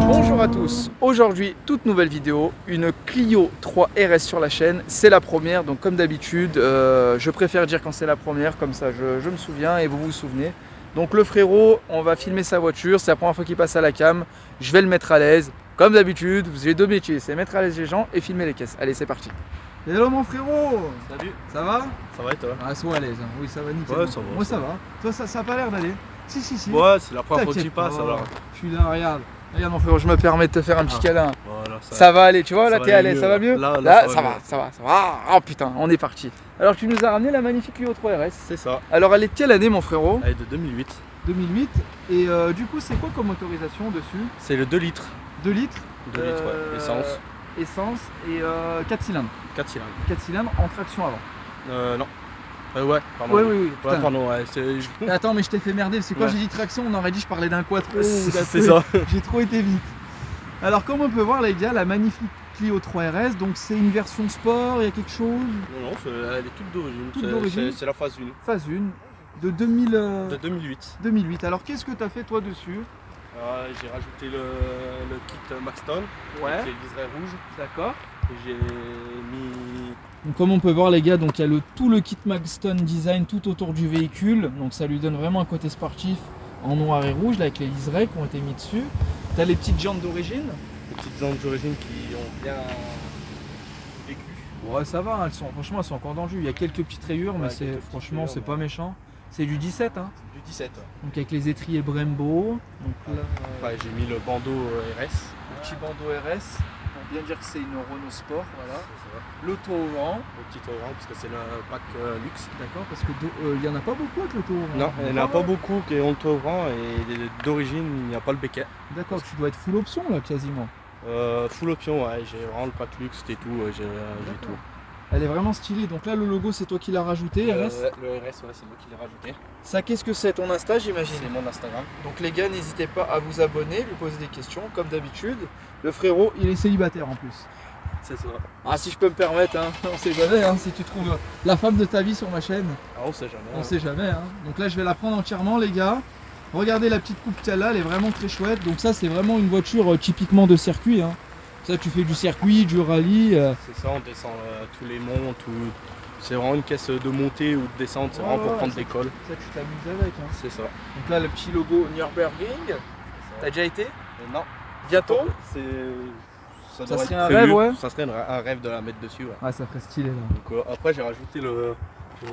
Bonjour à tous, aujourd'hui toute nouvelle vidéo, une Clio 3 RS sur la chaîne, c'est la première, donc comme d'habitude je préfère dire quand c'est la première, comme ça je me souviens et vous vous souvenez. Donc le frérot, on va filmer sa voiture, c'est la première fois qu'il passe à la cam, je vais le mettre à l'aise, comme d'habitude, j'ai deux métiers, c'est mettre à l'aise les gens et filmer les caisses. Allez c'est parti. Hello mon frérot. Salut. Ça va? Ça va et toi? Ah sois à l'aise, hein. Oui ça va nickel. Ouais ça va. Moi ça va. Toi ça a pas l'air d'aller? Si. Ouais c'est la première fois que tu T'inquiète passes pas. alors. Je suis là, regarde. Regarde mon frérot, je me permets de te faire un petit câlin. Voilà, Ça va aller, tu vois, là ça t'es va à l'aise, mieux, ça va mieux? Là, ça va. Oh putain, on est parti. Alors tu nous as ramené la magnifique Clio 3 RS. C'est ça. Alors elle est de quelle année mon frérot? Elle est de 2008. 2008. Et du coup c'est quoi comme motorisation dessus? C'est le 2 litres. 2 litres 2 litres, ouais. Essence. Essence et 4 cylindres. 4 cylindres. 4 cylindres en traction avant. Non. Ouais, pardon. Oui. Ouais, Putain. pardon, ouais. Attends, mais je t'ai fait merder, parce que quand Ouais. j'ai dit traction, on aurait dit je parlais d'un quattro. C'est ça. J'ai trop été vite. Alors comme on peut voir les gars, la magnifique Clio 3 RS, donc c'est une version sport, il y a quelque chose? Non, elle est toute d'origine. Toute d'origine. C'est la phase 1. Phase 1 de 2000, De 2008. 2008. Alors qu'est-ce que tu as fait toi dessus? J'ai rajouté le kit Maxton. Ouais. Avec les liserés rouges. D'accord. Et j'ai mis. Donc comme on peut voir les gars, donc il y a tout le kit Maxton design tout autour du véhicule, donc ça lui donne vraiment un côté sportif en noir et rouge là, avec les liserés qui ont été mis dessus. Tu as les petites jantes d'origine. Les petites jantes d'origine qui ont bien vécu. Ouais ça va, franchement elles sont encore dans le jus, il y a quelques petites rayures mais Ouais, quelques petites franchement rayures, c'est mais- pas méchant. C'est du 17 hein. Du 17. Ouais. Donc avec les étriers Brembo. Donc là, Ouais, j'ai mis le bandeau RS. le petit bandeau RS, pour bien dire que c'est une Renault Sport, voilà. L'auto au vent, Le petit orange parce que c'est le pack luxe. d'accord, parce que il y en a pas beaucoup avec l'auto au vent. Non, il n'y en a pas beaucoup qui ont le orange et d'origine il n'y a pas le béquet. D'accord, tu dois être full option là quasiment. Full option, ouais, j'ai vraiment le pack luxe et tout, j'ai tout. Elle est vraiment stylée, donc là le logo c'est toi qui l'as rajouté RS. Le RS, ouais, c'est moi qui l'ai rajouté. Ça qu'est-ce que c'est ton Insta j'imagine? C'est mon Instagram. Donc les gars n'hésitez pas à vous abonner, lui poser des questions comme d'habitude. Le frérot il est célibataire en plus. C'est ça. Ah si je peux me permettre, hein, on sait jamais hein, si tu trouves la femme de ta vie sur ma chaîne, Ah, on sait jamais. on sait jamais. Hein. Donc là je vais la prendre entièrement les gars. Regardez la petite coupe qu'elle a, elle est vraiment très chouette. Donc ça c'est vraiment une voiture typiquement de circuit. Hein. Ça tu fais du circuit, du rallye. C'est ça, on descend tous les monts, c'est vraiment une caisse de montée ou de descente, c'est vraiment pour prendre des cols. Ça tu t'amuses avec. Hein. C'est ça. Donc là le petit logo Nürburgring. T'as déjà été? Non. Bientôt? Ça Ça doit serait être un prévu. rêve, ouais. Ça serait un rêve de la mettre dessus, ouais. Ah ça ferait stylé là. Donc, après j'ai rajouté le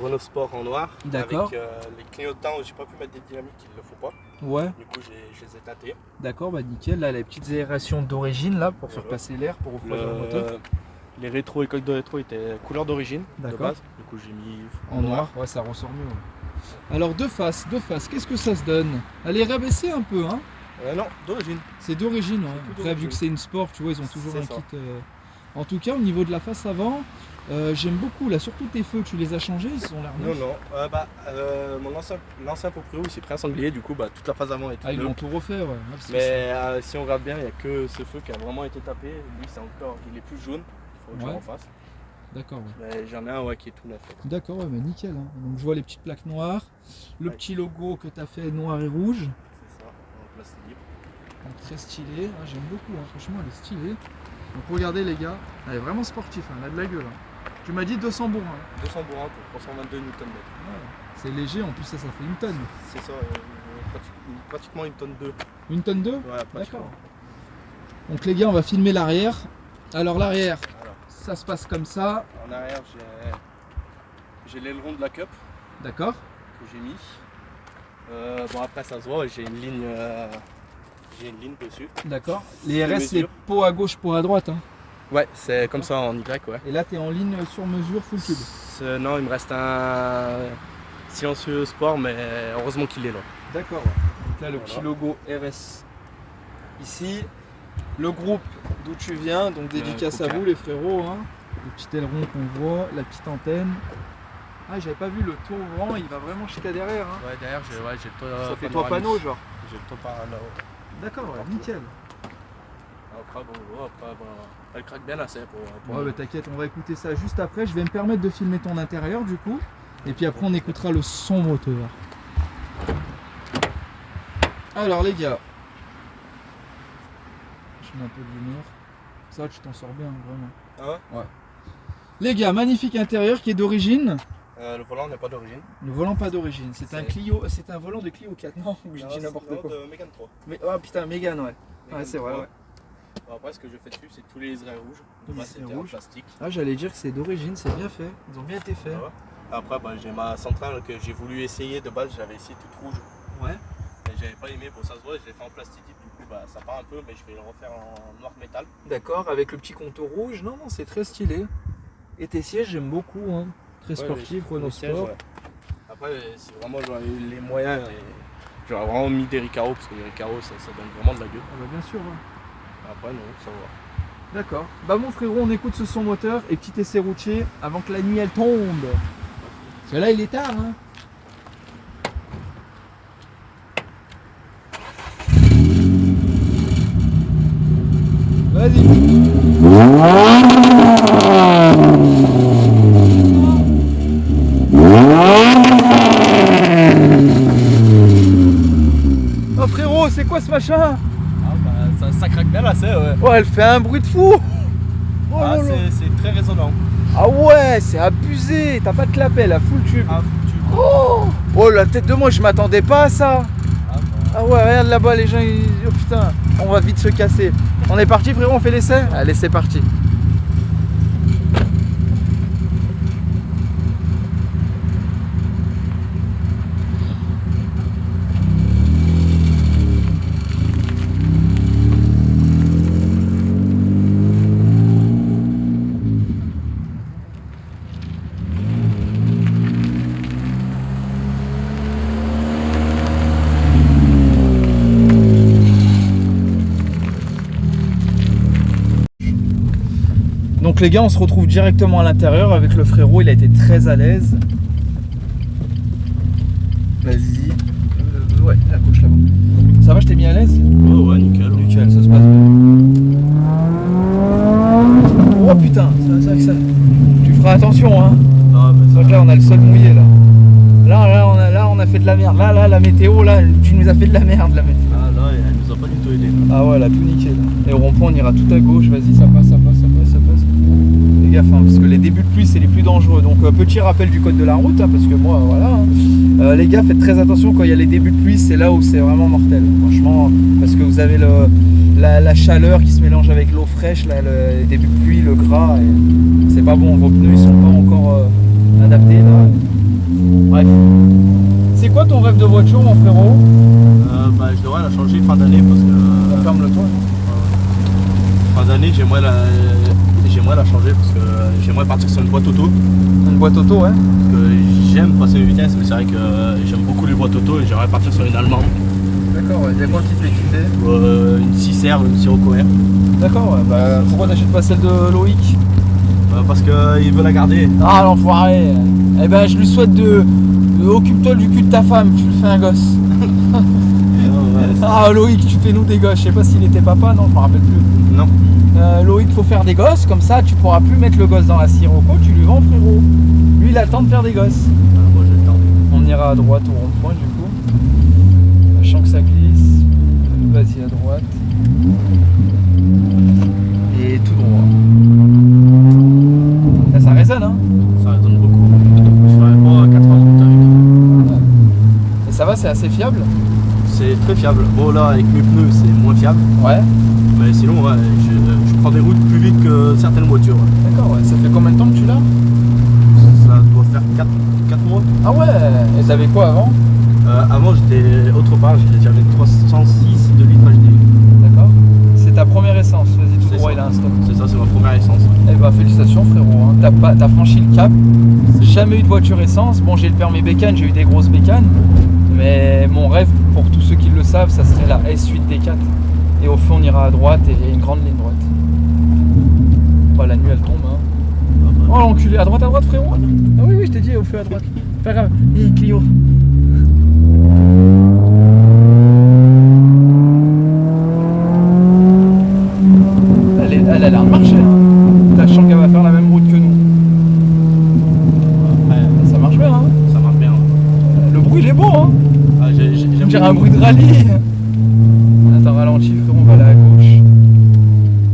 Renault Sport en noir. D'accord. Avec les clignotants où j'ai pas pu mettre des dynamiques, il le faut pas. Ouais. Du coup je les ai tâtés. D'accord, bah nickel. Là les petites aérations d'origine là pour faire Voilà. passer l'air pour refroidir le moteur. Les rétros et coques de rétro étaient couleur d'origine de D'accord. base. Du coup j'ai mis En noir, ouais ça ressort mieux. Ouais. Alors deux faces, qu'est-ce que ça se donne? Elle est rabaissée un peu hein. Non, d'origine. C'est d'origine, ouais. tout Après d'origine. vu que c'est une sport, tu vois, ils ont toujours C'est un ça. kit. En tout cas au niveau de la face avant, j'aime beaucoup là, surtout tes feux, tu les as changés, ils ont l'air neufs. Non. Mon l'ancien proprio il s'est pris un sanglier, du coup toute la phase avant est Ah ils neuve. l'ont tout refait ouais. Ouais, parce que Mais si on regarde bien, il n'y a que ce feu qui a vraiment été tapé. Lui il est plus jaune, il faut que je Ouais. le refasse. D'accord, ouais. Mais j'en ai un ouais, qui est tout neuf. D'accord, ouais, bah nickel. Hein. Donc je vois les petites plaques noires, le Ouais. petit logo que tu as fait noir et rouge. C'est ça, en place libre. Donc, très stylé, ah, j'aime beaucoup, hein. Franchement elle est stylée. Donc regardez les gars, elle est vraiment sportive, hein. Elle a de la gueule. Hein. Tu m'as dit 200 bourrins. 200 bourrins pour 322 Nm. Ouais. C'est léger, en plus ça fait une tonne. C'est ça, pratiquement une tonne 2. Une tonne 2? Ouais, pratiquement. D'accord. Donc les gars on va filmer l'arrière. Alors l'arrière, Alors, ça se passe comme ça, en arrière, j'ai l'aileron de la cup d'accord? que j'ai mis. Bon après ça se voit, j'ai une ligne dessus. D'accord. Les De RS c'est mesure. pot à gauche, pot à droite. Hein. Ouais, c'est comme ça en Y, ouais. Et là tu es en ligne sur mesure full tube. Non, il me reste un silencieux sport, mais heureusement qu'il est là. D'accord. Donc là le Voilà. petit logo RS Ici, le groupe d'où tu viens, donc dédicace à Coca. vous les frérots. Hein. Le petit aileron qu'on voit, la petite antenne. Ah, j'avais pas vu le toit ouvrant, il va vraiment jusqu'à derrière. Hein. Ouais, derrière, j'ai le toit. Ça fait toit panneau, genre. J'ai le toit par là. D'accord, ouais, nickel. Après, elle craque bien là, c'est pour Ouais, bah t'inquiète, on va écouter ça juste après. Je vais me permettre de filmer ton intérieur du coup. Et puis après, on écoutera le son moteur. Alors, les gars. Je mets un peu de lumière. Ça, tu t'en sors bien, vraiment. Ah ouais. Les gars, magnifique intérieur qui est d'origine. Le volant n'est pas d'origine. Le volant pas d'origine, c'est un Clio, c'est un volant de Clio 4. Non, je dis n'importe quoi. De Mégane 3. Mais, oh putain, Mégane, ouais. Ouais, c'est vrai, ouais. Bon, après, ce que je fais dessus, c'est tous les airs rouges. Les Moi, airs c'était en rouges. plastique. Ah, j'allais dire que c'est d'origine, c'est bien fait. Ils ont bien été faits. Ah ouais. Après, j'ai ma centrale que j'ai voulu essayer. De base, j'avais essayé toute rouge. Ouais. Et j'avais pas aimé. Bon, ça se voit, je l'ai fait en plastique. Du coup, ça part un peu, mais je vais le refaire en noir métal. D'accord, avec le petit contour rouge. Non, non, c'est très stylé. Et tes sièges, j'aime beaucoup. Hein. Très sportif, Renault Sport. Ouais. Après, c'est vraiment, j'aurais eu les moyens. J'aurais vraiment mis des Recaro parce que les Recaro, ça donne vraiment de la gueule. Ah bah bien sûr. Ouais. Après, non, ça va. D'accord. Bah mon frérot, on écoute ce son moteur et petit essai routier avant que la nuit elle tombe. Parce que là, il est tard. Hein. Vas-y. Oh frérot, c'est quoi ce machin? Ah, ça craque bien là, c'est ouais. Oh, elle fait un bruit de fou. Oh Ah, là là. c'est très résonnant. Ah ouais, c'est abusé. T'as pas de clapet, la full tube. Ah, tu... Oh la tête de moi, je m'attendais pas à ça. Ah ouais, regarde là-bas, les gens, oh putain, on va vite se casser. On est parti frérot, on fait l'essai? Allez, c'est parti. Donc les gars, on se retrouve directement à l'intérieur avec le frérot, il a été très à l'aise. Vas-y. Ouais, la couche là-bas. Ça va, je t'ai mis à l'aise? Oh ouais, nickel. Nickel, ça se passe bien. Oh putain, ça. Tu feras attention hein. Ah, bah, Donc là on a le sol mouillé là. Là on a fait de la merde. Là la météo là, tu nous as fait de la merde la météo. Ah là, elle nous a pas du tout aidé. Ah ouais, là tout niqué là. Et au rond-point on ira tout à gauche, vas-y ça passe. Les gars, parce que les débuts de pluie c'est les plus dangereux. Donc petit rappel du code de la route, hein, parce que moi voilà. Hein. Les gars, faites très attention quand il y a les débuts de pluie, c'est là où c'est vraiment mortel. Franchement, parce que vous avez la chaleur qui se mélange avec l'eau fraîche, là, les débuts de pluie, le gras, et c'est pas bon, vos pneus ils sont pas encore adaptés là. Bref. C'est quoi ton rêve de voiture mon frérot? Je devrais la changer fin d'année parce que... Ferme-le toi. Fin d'année j'aimerais la changer parce que j'aimerais partir sur une boîte auto. Une boîte auto, ouais. Parce que j'aime passer les vitesses, mais c'est vrai que j'aime beaucoup les boîtes auto et j'aimerais partir sur une allemande. D'accord, ouais. Il y a quoi qui te fait kiffer? Une 6R, une Sirocco R. D'accord, ouais. Bah, pourquoi t'achètes pas celle de Loïc? Parce qu'il veut la garder. Ah l'enfoiré. Eh ben je lui souhaite de occupe-toi du cul de ta femme, tu lui fais un gosse. Ah Loïc, tu fais nous des gosses. Je sais pas s'il était papa, non, je me rappelle plus. Non. Loïc, faut faire des gosses, comme ça tu pourras plus mettre le gosse dans la Sirocco, tu lui vends frérot. Lui il a le temps de faire des gosses. Moi j'ai le temps. On ira à droite au rond-point du coup. Sachant que ça glisse. Vas-y à droite. Et tout droit. Là, ça résonne hein. Ça résonne beaucoup. Je ferais pas 4 heures de route avec. Et ça va, c'est assez fiable? C'est très fiable. Bon là avec mes pneus c'est moins fiable. Ouais. Mais sinon ouais, je prends des routes plus vite que certaines voitures. D'accord, ouais. Ça fait combien de temps que tu l'as? Ça doit faire 4 mois. Ah ouais. Et t'avais quoi avant? Avant j'étais autre part, j'avais 306 de litre HDI. D'accord. C'est ta première essence, vas-y tout C'est droit ça. il a un stop. C'est ça, c'est ma première essence. Eh bah félicitations frérot, hein. T'as franchi le cap. Jamais eu de voiture essence. Bon j'ai le permis bécane, j'ai eu des grosses bécanes. Mais mon rêve pour tous ceux qui le savent, ça serait la S8 D4. Et au feu on ira à droite et il y a une grande ligne droite. Oh, la nuit elle tombe hein. Oh l'enculé, à droite frérot. Ah oui je t'ai dit au feu à droite. Pas grave, Clio. Elle a l'air de marcher hein. Sachant qu'elle va faire la même route que nous. Ouais, Ça marche bien hein. ça marche bien. Le bruit il est beau hein. Ah, J'aime dire un bruit de rallye. Attends, ralentis frérot, on va aller à gauche.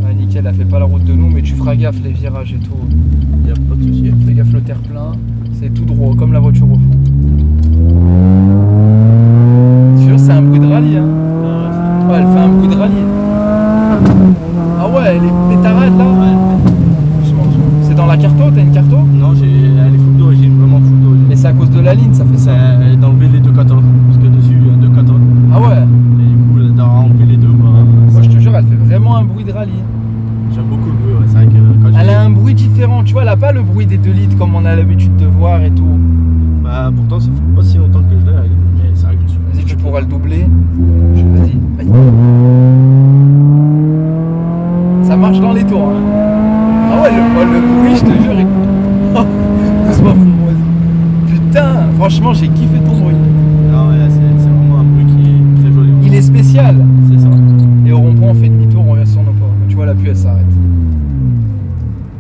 Ouais, nickel, elle fait pas la route de nous, mais tu feras gaffe les virages et tout. Y a pas de souci. Fais gaffe le terre-plein, c'est tout droit, comme la voiture au fond. Tu vois, c'est un bruit de rallye hein. Ouais, elle fait un bruit de rallye. Ah ouais, les pétarades là. Doucement. C'est dans la carto, t'as une carto? Non, elle est full d'origine, vraiment full d'origine. Mais c'est à cause de la ligne, ça fait ça. C'est d'enlever les deux catons, parce que dessus il y a deux catons. Ah ouais. Et du coup, d'enlever les deux, bah, Moi je te jure, elle fait vraiment un bruit de rallye. j'aime beaucoup le bruit, ouais. C'est vrai que quand Elle a un bruit différent, tu vois, elle a pas le bruit des 2 litres comme on a l'habitude de voir et tout. Bah, pourtant, ça fait pas si longtemps que je l'ai, mais c'est vrai que je suis. Vas-y, tu pourras le doubler. Vas-y. Ça marche dans les tours. Hein. Ah ouais, le bruit, je te jure. Doucement, vas-y. Putain, franchement, j'ai kiffé ton bruit. Non, ouais, c'est vraiment un bruit qui est très joli. Il est spécial. C'est ça. Et au rond-point, on fait demi-tour, on revient sur nos pas. Tu vois, la pluie, elle s'arrête.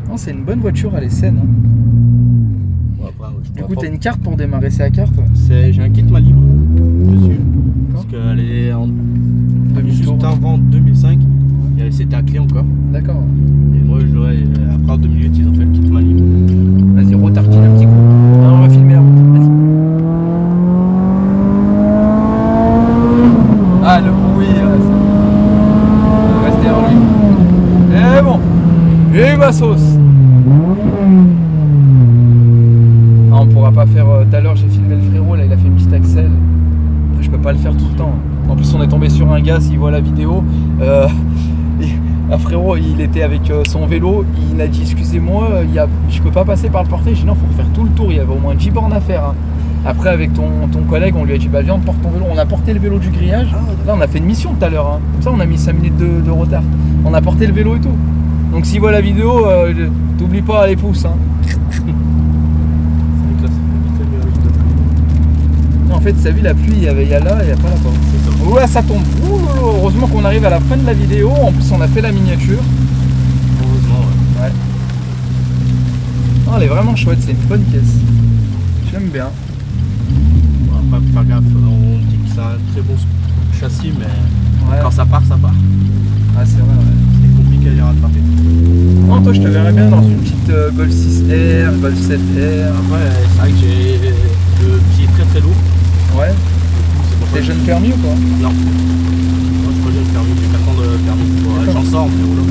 Non, c'est une bonne voiture, elle est saine. Hein. Bon, après, ouais, Du coup, t'as une carte pour démarrer, c'est la carte ouais. J'ai un kit main libre dessus. Parce qu'elle est en Demi-tour. juste avant 2005. C'était à clé encore. D'accord. Et moi, je l'aurais. Après, en 2 minutes, ils ont fait le kit main libre. Vas-y, retartine un petit coup. Ah, on va filmer la route. Vas-y. Ah, le bruit. Reste derrière lui. Et bon. Et ma sauce. Ah, on pourra pas faire. Tout à l'heure, j'ai filmé le frérot. Là, il a fait une petite accel. Après, je peux pas le faire tout le temps. En plus, on est tombé sur un gars. S'il voit la vidéo. Un frérot, il était avec son vélo, il a dit excusez-moi, je peux pas passer par le portail. J'ai dit non, faut refaire tout le tour, il y avait au moins 10 bornes à faire. Hein. Après avec ton collègue, on lui a dit bah viens on porte ton vélo. On a porté le vélo du grillage. Là on a fait une mission tout à l'heure. Hein. Comme ça on a mis 5 minutes de retard. On a porté le vélo et tout. Donc s'il voit la vidéo, t'oublies pas les pouces. Hein. En fait, t'as vu la pluie, il y a là, il n'y a pas là-bas. Ouais, ça tombe. Ouh, heureusement qu'on arrive à la fin de la vidéo. En plus, on a fait la miniature. Heureusement, ouais. Oh, elle est vraiment chouette, c'est une bonne caisse. J'aime bien. Bon, après, faut faire gaffe, on dit que c'est un très bon châssis, mais Ouais. quand ça part, ça part. Ah, c'est vrai, ouais. C'est compliqué à les rattraper. Non, toi, je te verrais bien dans une petite Golf 6R, Golf 7R. Après, c'est vrai que j'ai le pied très très lourd. Ouais. T'es jeune permis ou quoi? Non. Moi, je crois que j'ai le permis, j'ai 4 ans de permis. Ouais, j'en sors, mais voilà.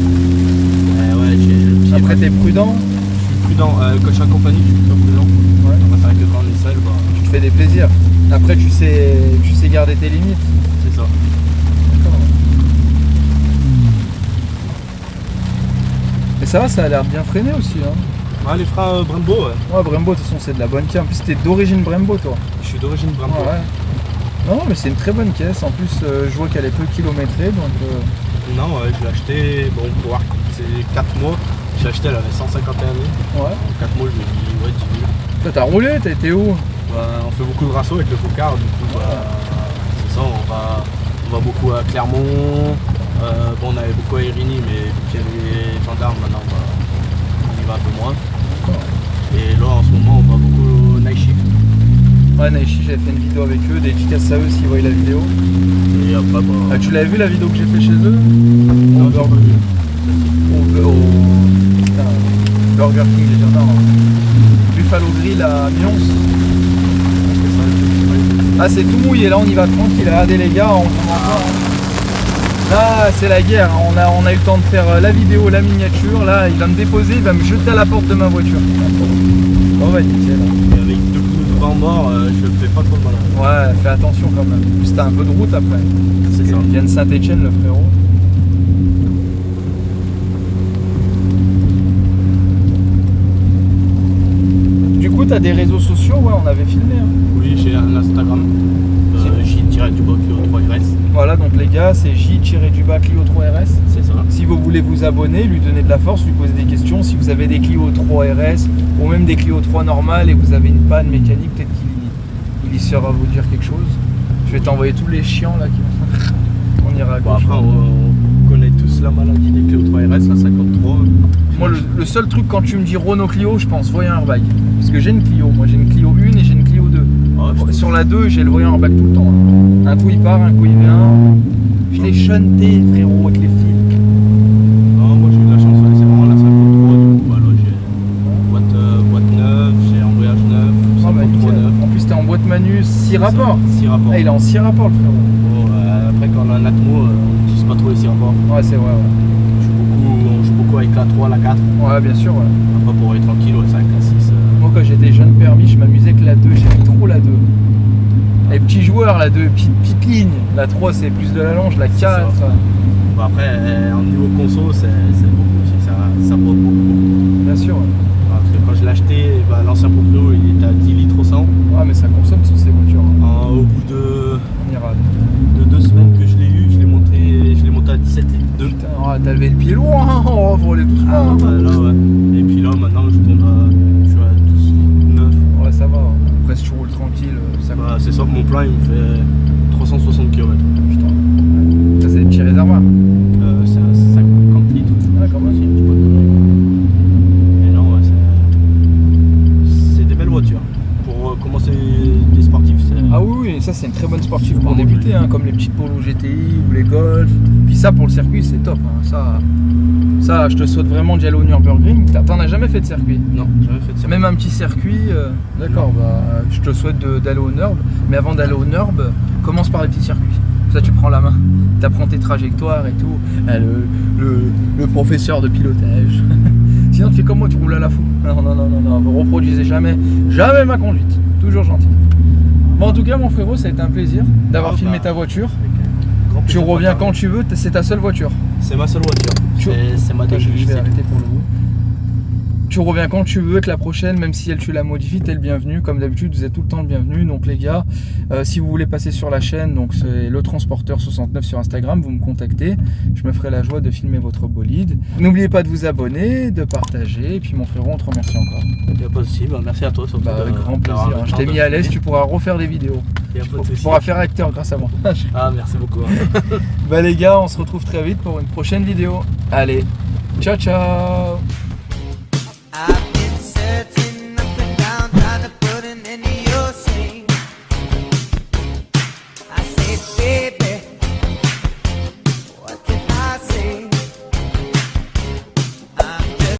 Mais ouais, j'ai le pied. Après, t'es prudent. Je suis prudent. Quand je suis accompagné, je suis plutôt prudent. Ouais. Après, c'est vrai que quand on est seul, bah, Tu te fais des plaisirs. Après, tu sais garder tes limites. c'est ça. D'accord. Et ça va, ça a l'air bien freiné aussi. Hein. Ouais, les freins Brembo, ouais. Ouais, Brembo, de toute façon, c'est de la bonne caisse. En plus, t'es d'origine Brembo, toi. Je suis d'origine Brembo. Ouais. Non, mais c'est une très bonne caisse. En plus, je vois qu'elle est peu kilométrée, donc. Non, ouais, je l'ai acheté, bon, pour voir, c'est 4 mois. Je l'ai acheté, elle avait 151 000. Ouais. En 4 mois, je lui ai dit, ouais, 10 000. Toi, t'as roulé, t'as été où? Bah, on fait beaucoup de rassos avec le Cocard, du coup, bah, c'est ça, on va beaucoup à Clermont. Bon, on avait beaucoup à Irigny, mais vu qu'il y a les gendarmes maintenant, bah, on y va un peu moins. Et là, en ce moment, on va beaucoup au Night Shift. Ouais, Naichi, j'avais fait une vidéo avec eux, dédicace à eux s'ils voient la vidéo. Et après, bah. Ah, tu l'avais vu la vidéo que j'ai fait chez eux? Non, j'ai pas vu. Putain, Burger King, j'ai dit non. Buffalo Grill à Mions. Ah, c'est tout mouillé, là on y va tranquille. Regardez les gars, on comprend pas. Hein. Là, c'est la guerre. Hein. On a eu le temps de faire la vidéo, la miniature. Là, il va me déposer, il va me jeter à la porte de ma voiture. Bon, bah nickel. Et avec 2 coups de vent mort, je fais pas trop de mal. Ouais, fais attention quand même. En plus, t'as un peu de route après. C'est ça. Il vient de Saint-Etienne, le frérot. Du coup, t'as des réseaux sociaux? Ouais, on avait filmé. Hein. Oui, j'ai un Instagram. J-du-bas 3 RS. Voilà, donc les gars, c'est J-du-bas Clio 3 RS. C'est ça. Si vous voulez vous abonner, lui donner de la force, lui poser des questions, si vous avez des Clio 3 RS ou même des Clio 3 normales et vous avez une panne mécanique, peut-être qu'il y saura vous dire quelque chose. Je vais t'envoyer tous les chiants là qui vont. On ira à Bon, gauche. après, on connaît tous la maladie des Clio 3 RS, la 53. Moi, le seul truc quand tu me dis Renault Clio, je pense voyant airbag. Parce que j'ai une Clio, moi j'ai une Clio 1 et j'ai une Clio 2. Ah, Sur la 2, j'ai le voyant airbag tout le temps. Hein. Un coup il part, un coup il vient. Je l'ai shunté, frérot, avec les fils. non, moi j'ai eu de la chance, c'est vraiment la 53. Du coup, alors j'ai boîte neuve, j'ai embrayage neuf, Ah bah, 53 nickel. neuf. En plus, t'es en boîte manus 6 rapports. 6 rapports. Ah, il est en 6 rapports, le frérot. Bon, après, quand on a un Atmo, on n'utilise pas trop les 6 rapports. Ouais, c'est vrai. On joue beaucoup avec la 3, la 4. Ouais, bien sûr. Ouais. Après, pour aller tranquille, ouais, c'est avec la 6. Moi, quand j'étais jeune permis, je m'amusais avec la 2. J'aimais trop la 2. Les petits joueurs, la 2, petite ligne. La 3, c'est plus de la longe. La 4. Bon, après, en niveau conso, c'est beaucoup aussi. Ça boit beaucoup. Bien sûr. Ouais. Parce que quand je l'ai acheté, bah, l'ancien proprio, il était à 10 litres au 100. Ouais, mais ça consomme sur ces voitures. Hein. Au bout de On ira. 2 semaines que je l'ai eu, je l'ai monté à 17 litres 2. Putain, ouais, t'as levé le pied loin. Hein. On va voler doucement. Ah, Hein. bah, là, ouais. Et puis là, maintenant, je tourne je suis à 12, 9. Ouais, ça va. Après, si tu roules tranquille, ça va. Bah, c'est ça, mon plein, il me fait 360 km. Putain. Ça, c'est des petits réservoirs. C'est à 50 litres. Ouais, quand même. Si je dis pas de conneries. Mais non, ouais, c'est des belles voitures. Pour commencer des sportifs, c'est. Ah oui, oui, ça c'est une très bonne sportive pour Vraiment débuter, joli. hein, comme les petites Polo GTI ou les Golf. Puis ça pour le circuit c'est top. Hein. Ça, je te souhaite vraiment d'y aller au Nürburgring. T'en as jamais fait de circuit? Non, j'avais fait de ça. Même un petit circuit, d'accord, bah, je te souhaite d'aller au Nürb. Mais avant d'aller au Nürb, commence par les petits circuits. Ça tu prends la main, t'apprends tes trajectoires et tout. Le professeur de pilotage. Sinon tu fais comme moi, tu roules à la fou. Non, vous reproduisez jamais ma conduite. Toujours gentil. Bon, en tout cas, mon frérot, ça a été un plaisir d'avoir Ah, filmé bah, ta voiture. Grand Tu plaisir reviens partagé. quand tu veux, c'est ta seule voiture. C'est ma seule voiture. Tu- C'est ma Attends, je DGI. vais c'est arrêter pour le coup. Tu reviens quand tu veux, avec la prochaine, même si tu la modifies, t'es le bienvenu. Comme d'habitude, vous êtes tout le temps le bienvenu. Donc les gars, si vous voulez passer sur la chaîne, donc c'est le transporteur 69 sur Instagram, vous me contactez. Je me ferai la joie de filmer votre bolide. N'oubliez pas de vous abonner, de partager. Et puis mon frérot, on te remercie encore. Il n'y a pas de souci. Bah, merci à toi surtout. Bah, avec grand d'avoir plaisir. le Je temps t'ai de mis à l'aise, filmer. tu pourras refaire des vidéos. Il n'y a pas de Tu souci. pourras faire acteur grâce à moi. Ah, merci beaucoup. Bah les gars, on se retrouve très vite pour une prochaine vidéo. Allez, ciao ciao.